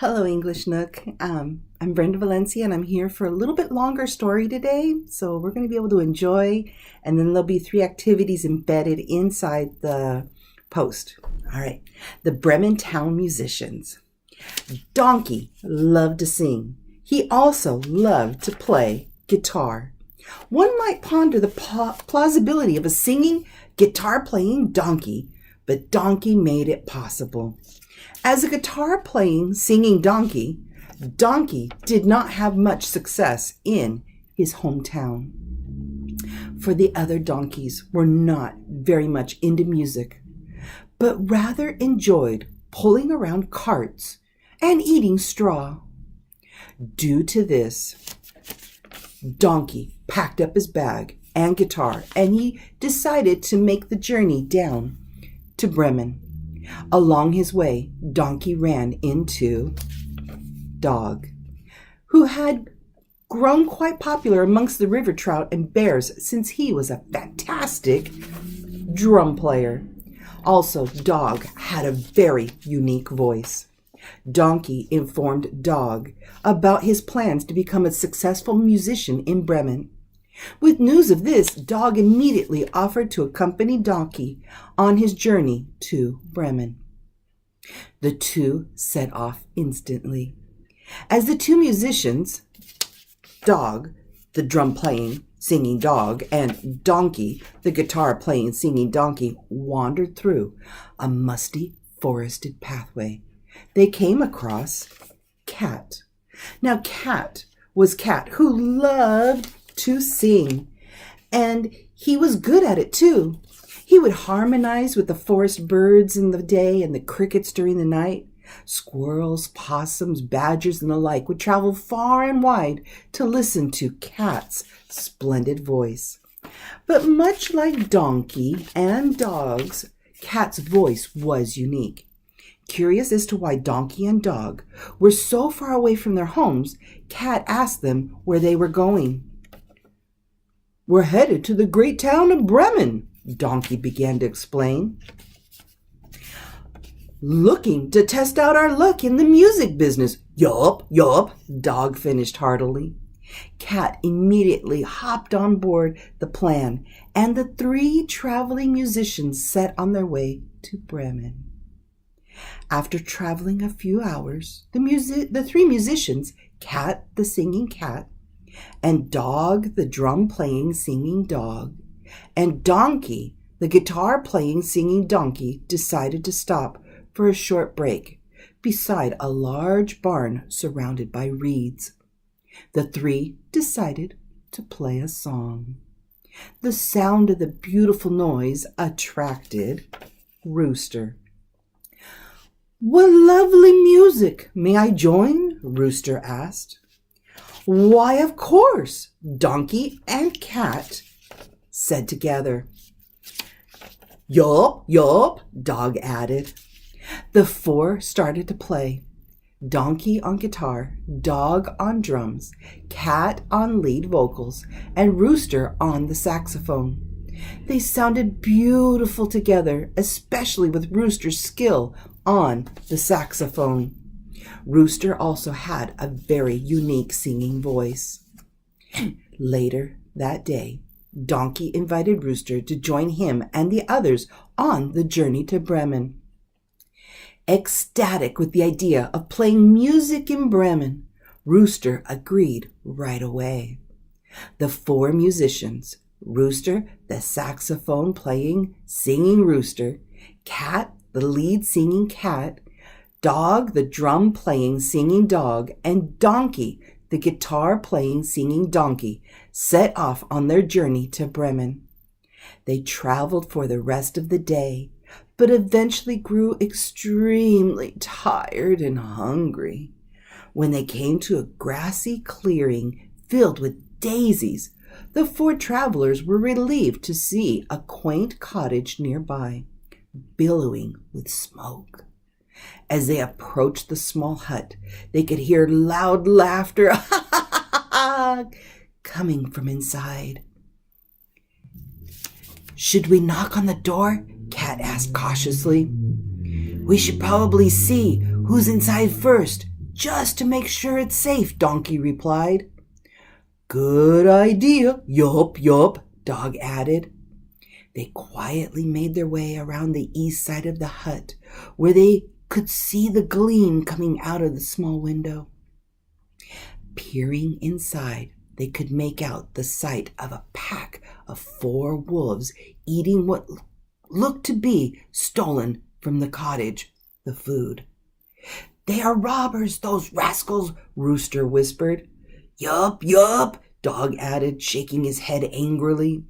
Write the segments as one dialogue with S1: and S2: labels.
S1: Hello, English Nook. I'm Brenda Valencia, and I'm here for a little bit longer story today. So we're going to be able to enjoy, and then there'll be 3 activities embedded inside the post. All right. The Bremen town musicians. Donkey loved to sing. He also loved to play guitar. One might ponder the plausibility of a singing, guitar-playing donkey, but Donkey made it possible. As a guitar-playing, singing donkey, Donkey did not have much success in his hometown. For the other donkeys were not very much into music, but rather enjoyed pulling around carts and eating straw. Due to this, Donkey packed up his bag and guitar, and he decided to make the journey down to Bremen. Along his way, Donkey ran into Dog, who had grown quite popular amongst the river trout and bears since he was a fantastic drum player. Also, Dog had a very unique voice. Donkey informed Dog about his plans to become a successful musician in Bremen. With news of this, Dog immediately offered to accompany Donkey on his journey to Bremen. The two set off instantly. As the 2 musicians, Dog, the drum-playing, singing dog, and Donkey, the guitar-playing, singing donkey, wandered through a musty, forested pathway, they came across Cat. Now, Cat was Cat, who loved to sing, and he was good at it too. He would harmonize with the forest birds in the day and the crickets during the night. Squirrels, possums, badgers, and the like would travel far and wide to listen to Cat's splendid voice. But much like Donkey and Dog's, Cat's voice was unique. Curious as to why Donkey and Dog were so far away from their homes, Cat asked them where they were going. "We're headed to the great town of Bremen," Donkey began to explain. "Looking to test out our luck in the music business." Yup, Dog finished heartily. Cat immediately hopped on board the plan, and the 3 traveling musicians set on their way to Bremen. After traveling a few hours, the 3 musicians, Cat, the singing cat, and Dog, the drum-playing, singing dog, and Donkey, the guitar-playing, singing donkey, decided to stop for a short break beside a large barn surrounded by reeds. The 3 decided to play a song. The sound of the beautiful noise attracted Rooster. "What lovely music! May I join?" Rooster asked. "Why, of course," Donkey and Cat said together. Yup, Dog added. The 4 started to play. Donkey on guitar, Dog on drums, Cat on lead vocals, and Rooster on the saxophone. They sounded beautiful together, especially with Rooster's skill on the saxophone. Rooster also had a very unique singing voice. Later that day, Donkey invited Rooster to join him and the others on the journey to Bremen. Ecstatic with the idea of playing music in Bremen, Rooster agreed right away. The 4 musicians, Rooster, the saxophone playing, singing Rooster, Cat, the lead singing cat, Dog, the drum playing, singing dog, and Donkey, the guitar playing, singing donkey, set off on their journey to Bremen. They traveled for the rest of the day, but eventually grew extremely tired and hungry. When they came to a grassy clearing filled with daisies, the 4 travelers were relieved to see a quaint cottage nearby, billowing with smoke. As they approached the small hut, they could hear loud laughter coming from inside. "Should we knock on the door?" Cat asked cautiously. "We should probably see who's inside first," Just to make sure it's safe, Donkey replied. Good idea. Yup, Dog added. They quietly made their way around the east side of the hut, where they could see the gleam coming out of the small window. Peering inside, they could make out the sight of a pack of 4 wolves eating what looked to be stolen from the cottage, the food. They are robbers, those rascals, Rooster whispered. Yup, Dog added, shaking his head angrily.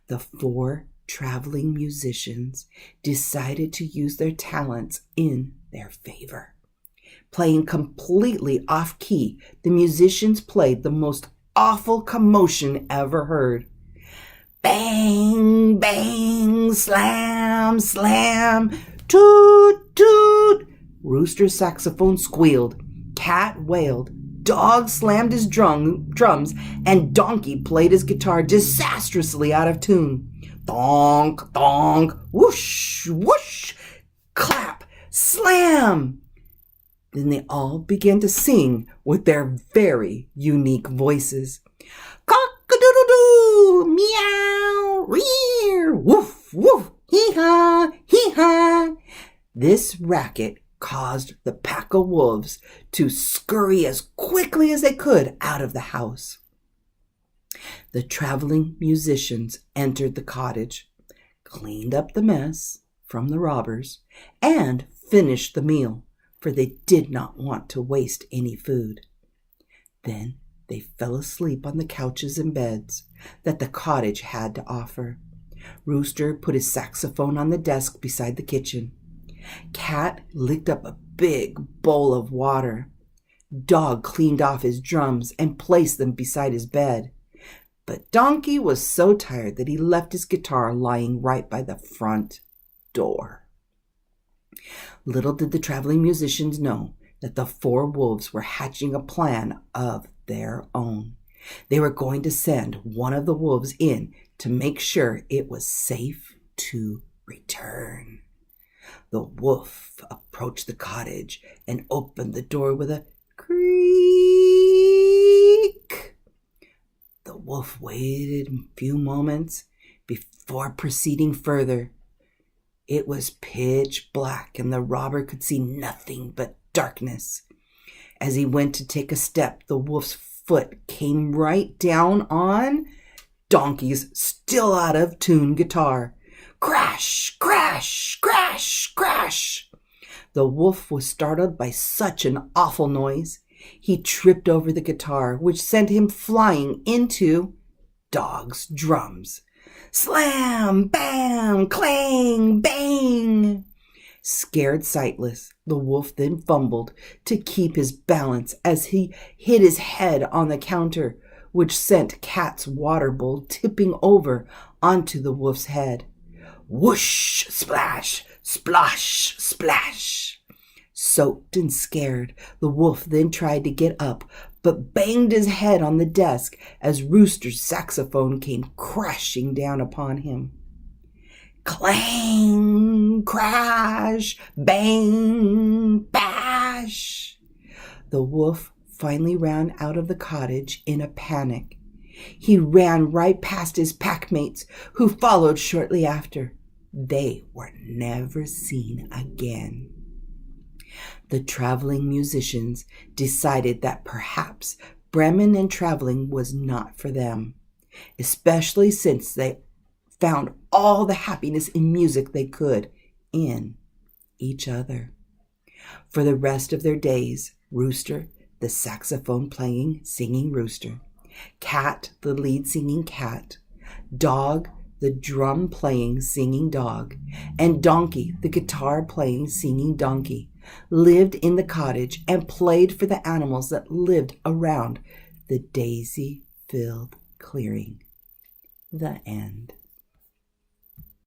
S1: The 4 traveling musicians decided to use their talents in their favor. Playing completely off-key, the musicians played the most awful commotion ever heard. Bang, bang, slam, slam, toot, toot. Rooster's saxophone squealed, Cat wailed, Dog slammed his drums, and Donkey played his guitar disastrously out of tune. Donk, donk, whoosh, whoosh, clap, slam. Then they all began to sing with their very unique voices. Cock-a-doodle-doo, meow, rear, woof, woof, hee-haw, hee-haw. This racket caused the pack of wolves to scurry as quickly as they could out of the house. The traveling musicians entered the cottage, cleaned up the mess from the robbers, and finished the meal, for they did not want to waste any food. Then they fell asleep on the couches and beds that the cottage had to offer. Rooster put his saxophone on the desk beside the kitchen. Cat licked up a big bowl of water. Dog cleaned off his drums and placed them beside his bed. But Donkey was so tired that he left his guitar lying right by the front door. Little did the traveling musicians know that the 4 wolves were hatching a plan of their own. They were going to send one of the wolves in to make sure it was safe to return. The wolf approached the cottage and opened the door with a creak. The wolf waited a few moments before proceeding further. It was pitch black, and the robber could see nothing but darkness. As he went to take a step, the wolf's foot came right down on Donkey's still out of tune guitar. Crash, crash, crash, crash. The wolf was startled by such an awful noise. He tripped over the guitar, which sent him flying into Dog's drums. Slam, bam, clang, bang. Scared sightless, the wolf then fumbled to keep his balance as he hit his head on the counter, which sent Cat's water bowl tipping over onto the wolf's head. Whoosh, splash, splosh, splash. Soaked and scared, the wolf then tried to get up, but banged his head on the desk as Rooster's saxophone came crashing down upon him. Clang, crash, bang, bash. The wolf finally ran out of the cottage in a panic. He ran right past his packmates, who followed shortly after. They were never seen again. The traveling musicians decided that perhaps Bremen and traveling was not for them, especially since they found all the happiness in music they could in each other. For the rest of their days, Rooster, the saxophone-playing, singing rooster, Cat, the lead-singing cat, Dog, the drum-playing, singing dog, and Donkey, the guitar-playing, singing donkey, lived in the cottage and played for the animals that lived around the daisy-filled clearing. The end.